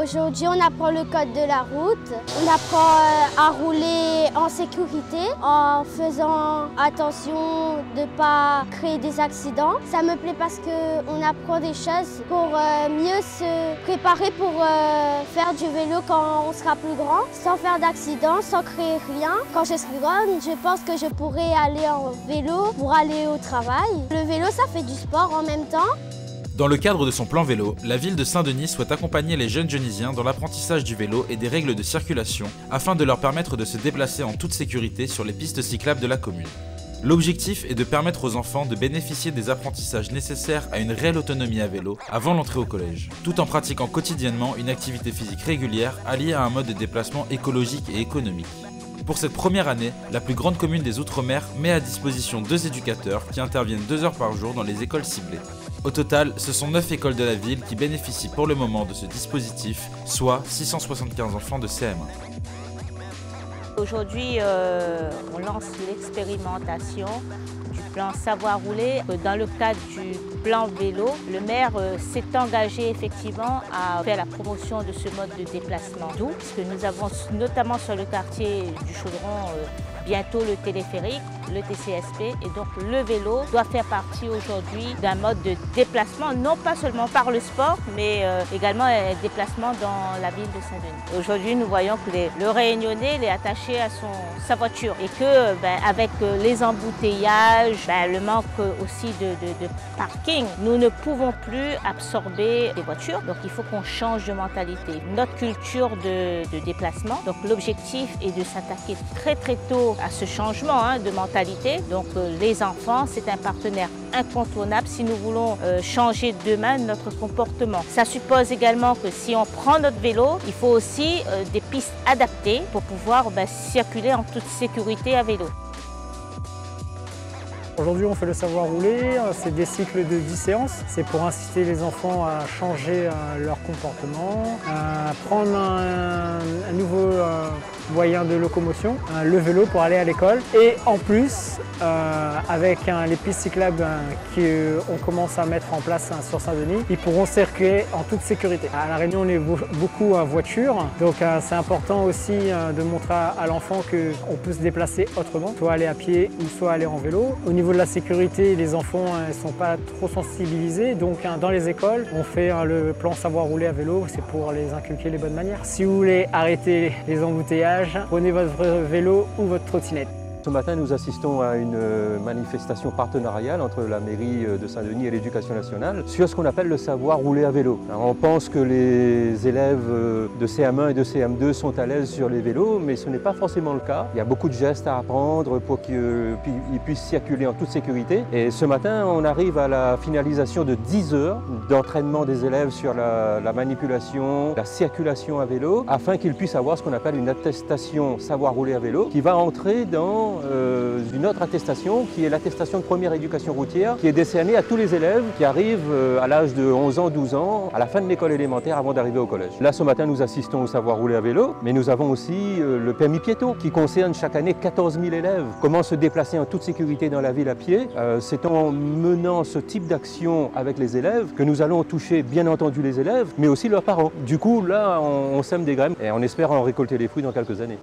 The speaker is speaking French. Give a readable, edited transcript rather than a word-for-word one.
Aujourd'hui, on apprend le code de la route. On apprend à rouler en sécurité en faisant attention de ne pas créer des accidents. Ça me plaît parce qu'on apprend des choses pour mieux se préparer pour faire du vélo quand on sera plus grand, sans faire d'accidents, sans créer rien. Quand je serai grande, je pense que je pourrai aller en vélo pour aller au travail. Le vélo, ça fait du sport en même temps. Dans le cadre de son plan vélo, la ville de Saint-Denis souhaite accompagner les jeunes Genisiens dans l'apprentissage du vélo et des règles de circulation afin de leur permettre de se déplacer en toute sécurité sur les pistes cyclables de la commune. L'objectif est de permettre aux enfants de bénéficier des apprentissages nécessaires à une réelle autonomie à vélo avant l'entrée au collège, tout en pratiquant quotidiennement une activité physique régulière alliée à un mode de déplacement écologique et économique. Pour cette première année, la plus grande commune des Outre-mer met à disposition 2 éducateurs qui interviennent 2 heures par jour dans les écoles ciblées. Au total, ce sont 9 écoles de la ville qui bénéficient pour le moment de ce dispositif, soit 675 enfants de CM1. Aujourd'hui, on lance l'expérimentation du plan Savoir rouler. Dans le cadre du plan vélo, le maire s'est engagé effectivement à faire la promotion de ce mode de déplacement doux, puisque nous avons notamment sur le quartier du Chaudron bientôt le téléphérique, le TCSP, et donc le vélo doit faire partie aujourd'hui d'un mode de déplacement, non pas seulement par le sport, mais également un déplacement dans la ville de Saint-Denis. Aujourd'hui, nous voyons que le Réunionnais est attaché à sa voiture et que avec les embouteillages, le manque aussi de parking, nous ne pouvons plus absorber des voitures, donc il faut qu'on change de mentalité. Notre culture de déplacement, donc l'objectif est de s'attaquer très tôt à ce changement de mentalité. Donc les enfants, c'est un partenaire incontournable si nous voulons changer demain notre comportement. Ça suppose également que si on prend notre vélo, il faut aussi des pistes adaptées pour pouvoir circuler en toute sécurité à vélo. Aujourd'hui, on fait le savoir rouler, c'est des cycles de 10 séances. C'est pour inciter les enfants à changer leur comportement, à prendre un nouveau moyen de locomotion, le vélo pour aller à l'école. Et en plus, avec les pistes cyclables qu'on commence à mettre en place sur Saint-Denis, ils pourront circuler en toute sécurité. À La Réunion, on est beaucoup en voiture, donc c'est important aussi de montrer à l'enfant qu'on peut se déplacer autrement, soit aller à pied ou soit aller en vélo. Au niveau de la sécurité, les enfants ne sont pas trop sensibilisés, donc dans les écoles, on fait le plan savoir rouler à vélo, c'est pour les inculquer les bonnes manières. Si vous voulez arrêter les embouteillages, prenez votre vélo ou votre trottinette. Ce matin, nous assistons à une manifestation partenariale entre la mairie de Saint-Denis et l'Éducation nationale sur ce qu'on appelle le savoir rouler à vélo. Alors, on pense que les élèves de CM1 et de CM2 sont à l'aise sur les vélos, mais ce n'est pas forcément le cas. Il y a beaucoup de gestes à apprendre pour qu'ils puissent circuler en toute sécurité. Et ce matin, on arrive à la finalisation de 10 heures d'entraînement des élèves sur la manipulation, la circulation à vélo, afin qu'ils puissent avoir ce qu'on appelle une attestation savoir rouler à vélo, qui va entrer dans une autre attestation qui est l'attestation de première éducation routière qui est décernée à tous les élèves qui arrivent à l'âge de 11 ans, 12 ans, à la fin de l'école élémentaire avant d'arriver au collège. Là, ce matin, nous assistons au savoir rouler à vélo, mais nous avons aussi le permis piéton qui concerne chaque année 14 000 élèves. Comment se déplacer en toute sécurité dans la ville à pied? C'est en menant ce type d'action avec les élèves que nous allons toucher bien entendu les élèves, mais aussi leurs parents. Du coup, là, on sème des graines et on espère en récolter les fruits dans quelques années.